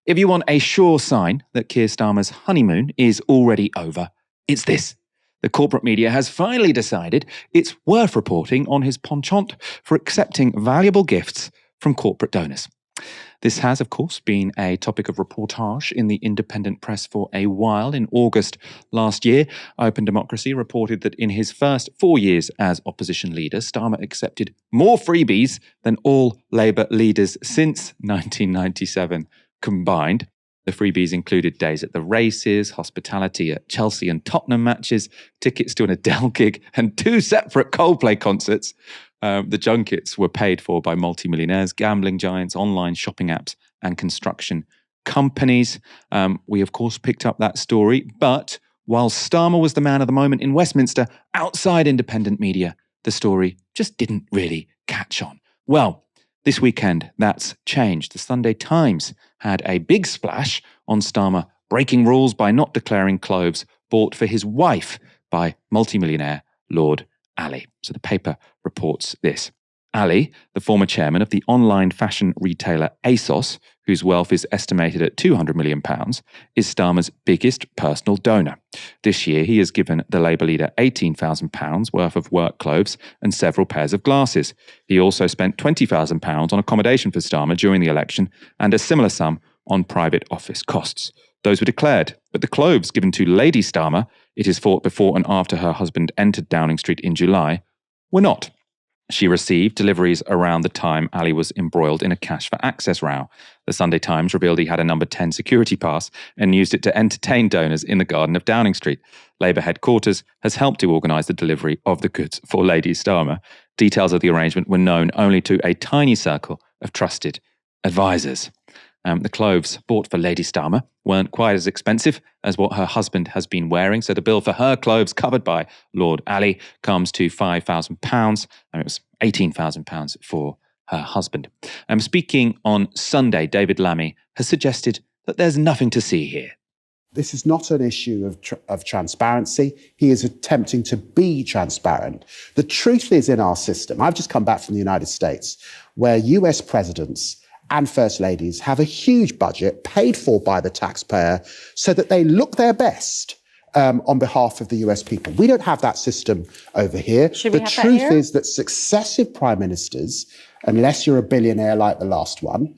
If you want a sure sign that Keir Starmer's honeymoon is already over, it's this. The corporate media has finally decided it's worth reporting on his penchant for accepting valuable gifts from corporate donors. This has, of course, been a topic of reportage in the independent press for a while. In August last year, Open Democracy reported that in his first 4 years as opposition leader, Starmer accepted more freebies than all Labour leaders since 1997 combined. The freebies included days at the races, hospitality at Chelsea and Tottenham matches, tickets to an Adele gig, and 2 separate Coldplay concerts. The junkets were paid for by multimillionaires, gambling giants, online shopping apps, and construction companies. We, of course, picked up that story. But while Starmer was the man of the moment in Westminster, outside independent media, the story just didn't really catch on. Well, this weekend, that's changed. The Sunday Times had a big splash on Starmer breaking rules by not declaring clothes bought for his wife by multimillionaire Lord Ali. So the paper reports this. Ali, the former chairman of the online fashion retailer ASOS, whose wealth is estimated at £200 million, is Starmer's biggest personal donor. This year, he has given the Labour leader £18,000 worth of work clothes and several pairs of glasses. He also spent £20,000 on accommodation for Starmer during the election and a similar sum on private office costs. Those were declared, but the clothes given to Lady Starmer, it is thought before and after her husband entered Downing Street in July, were not. She received deliveries around the time Ali was embroiled in a cash for access row. The Sunday Times revealed he had a number 10 security pass and used it to entertain donors in the garden of Downing Street. Labour headquarters has helped to organise the delivery of the goods for Lady Starmer. Details of the arrangement were known only to a tiny circle of trusted advisors. The clothes bought for Lady Starmer weren't quite as expensive as what her husband has been wearing, so the bill for her clothes covered by Lord Ali comes to £5,000, and it was £18,000 for her husband. Speaking on Sunday, David Lammy has suggested that there's nothing to see here. This is not an issue of transparency. He is attempting to be transparent. The truth is, in our system, I've just come back from the United States, where US presidents and first ladies have a huge budget paid for by the taxpayer so that they look their best on behalf of the US people. We don't have that system over here. The truth is that successive prime ministers, unless you're a billionaire like the last one,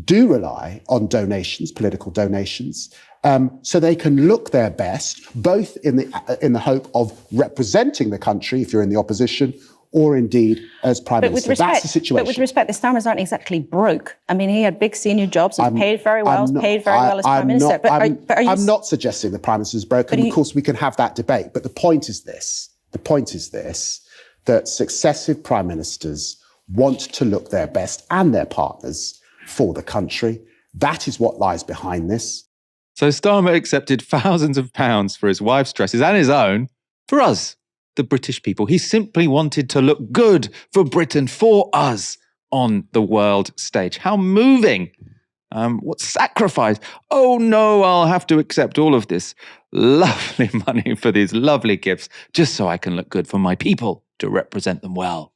do rely on donations, political donations, so they can look their best, both in the hope of representing the country if you're in the opposition, or indeed as Prime Minister. That's the situation. But with respect, the Starmers aren't exactly broke. I mean, he had big senior jobs, was paid very well, paid very well as Prime Minister. I'm not suggesting the Prime Minister is broke, and of course we can have that debate. But the point is this, that successive Prime Ministers want to look their best and their partners for the country. That is what lies behind this. So Starmer accepted thousands of pounds for his wife's dresses and his own for us, the British people. He simply wanted to look good for Britain, for us, on the world stage. How moving. What sacrifice. Oh no, I'll have to accept all of this lovely money for these lovely gifts just so I can look good for my people, to represent them well.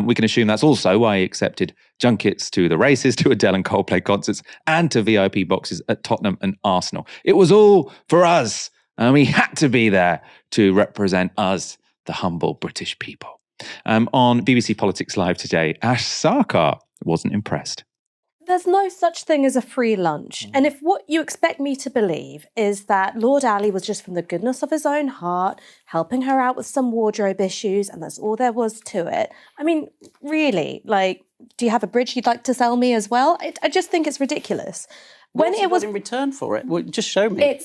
We can assume that's also why he accepted junkets to the races, to Adele and Coldplay concerts, and to VIP boxes at Tottenham and Arsenal. It was all for us. He had to be there to represent us, the humble British people. On BBC Politics Live today, Ash Sarkar wasn't impressed. There's no such thing as a free lunch. And if what you expect me to believe is that Lord Ali was just from the goodness of his own heart, helping her out with some wardrobe issues, and that's all there was to it. I mean, really, do you have a bridge you'd like to sell me as well? I just think it's ridiculous. When it was in return for it, well, just show me.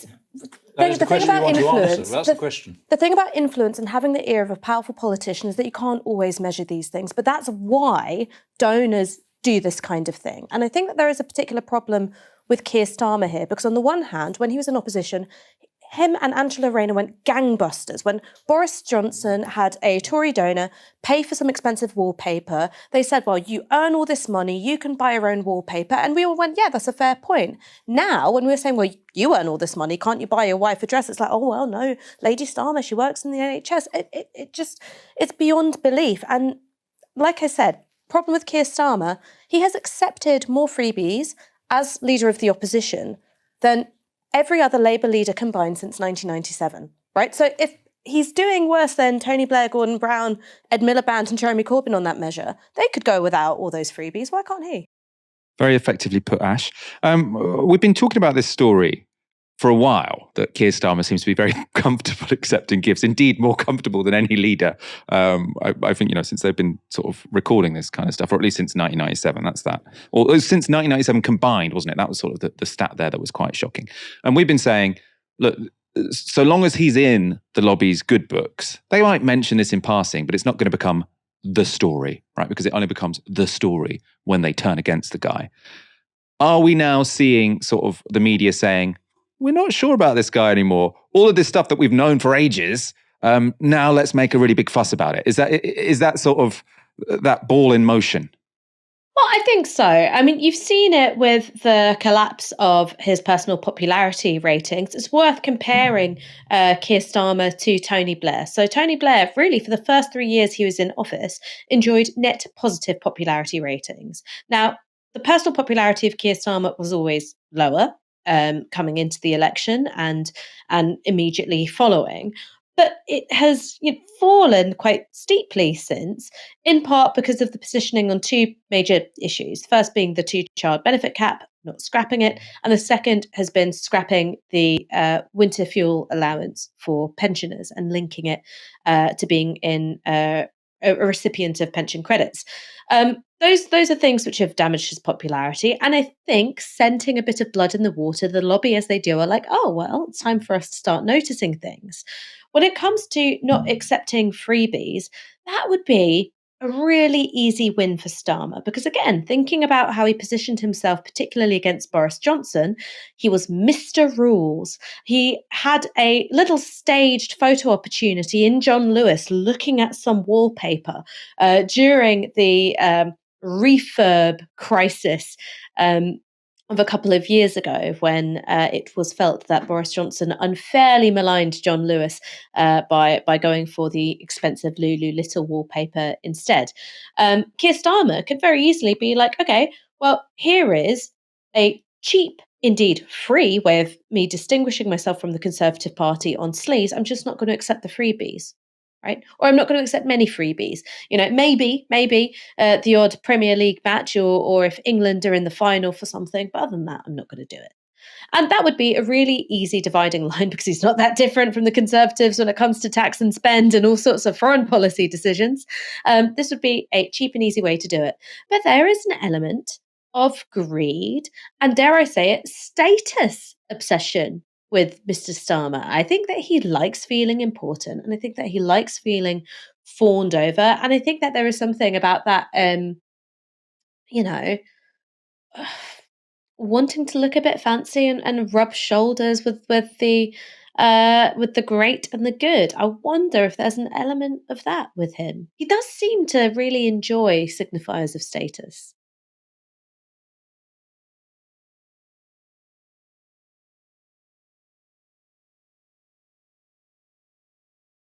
The thing about influence. That's the question. The thing about influence and having the ear of a powerful politician is that you can't always measure these things. But that's why donors do this kind of thing. And I think that there is a particular problem with Keir Starmer here, because on the one hand, when he was in opposition, him and Angela Rayner went gangbusters. When Boris Johnson had a Tory donor pay for some expensive wallpaper, they said, well, you earn all this money, you can buy your own wallpaper. And we all went, yeah, that's a fair point. Now, when we're saying, well, you earn all this money, can't you buy your wife a dress? It's like, oh, well, no, Lady Starmer, she works in the NHS. It's beyond belief. And like I said, problem with Keir Starmer, he has accepted more freebies as leader of the opposition than every other Labour leader combined since 1997, right? So if he's doing worse than Tony Blair, Gordon Brown, Ed Miliband and Jeremy Corbyn on that measure, they could go without all those freebies. Why can't he? Very effectively put, Ash. We've been talking about this story for a while, that Keir Starmer seems to be very comfortable accepting gifts, indeed more comfortable than any leader. I think, since they've been sort of recording this kind of stuff, or at least since 1997, that's that. Or since 1997 combined, wasn't it? That was sort of the stat there that was quite shocking. And we've been saying, look, so long as he's in the lobby's good books, they might mention this in passing, but it's not going to become the story, right? Because it only becomes the story when they turn against the guy. Are we now seeing sort of the media saying, we're not sure about this guy anymore. All of this stuff that we've known for ages, now let's make a really big fuss about it. Is that sort of that ball in motion? Well, I think so. I mean, you've seen it with the collapse of his personal popularity ratings. It's worth comparing Keir Starmer to Tony Blair. So Tony Blair, really, for the first 3 years he was in office, enjoyed net positive popularity ratings. Now, the personal popularity of Keir Starmer was always lower, coming into the election and immediately following. But it has fallen quite steeply since, in part because of the positioning on two major issues. First being the two-child benefit cap, not scrapping it, and the second has been scrapping the winter fuel allowance for pensioners and linking it to being in a recipient of pension credits. Those are things which have damaged his popularity. And I think scenting a bit of blood in the water, the lobby, as they do, are like, oh, well, it's time for us to start noticing things. When it comes to not accepting freebies, that would be a really easy win for Starmer. Because again, thinking about how he positioned himself, particularly against Boris Johnson, he was Mr. Rules. He had a little staged photo opportunity in John Lewis looking at some wallpaper during the refurb crisis of a couple of years ago, when it was felt that Boris Johnson unfairly maligned John Lewis by going for the expensive Lulu Little wallpaper instead. Keir Starmer could very easily be like, okay, well, here is a cheap, indeed free way of me distinguishing myself from the Conservative Party on sleaze. I'm just not going to accept the freebies. Right? Or I'm not going to accept many freebies. Maybe the odd Premier League match, or if England are in the final for something. But other than that, I'm not going to do it. And that would be a really easy dividing line, because he's not that different from the Conservatives when it comes to tax and spend and all sorts of foreign policy decisions. This would be a cheap and easy way to do it. But there is an element of greed and, dare I say it, status obsession with Mr. Starmer. I think that he likes feeling important, and I think that he likes feeling fawned over. And I think that there is something about that, wanting to look a bit fancy and rub shoulders with the great and the good. I wonder if there's an element of that with him. He does seem to really enjoy signifiers of status.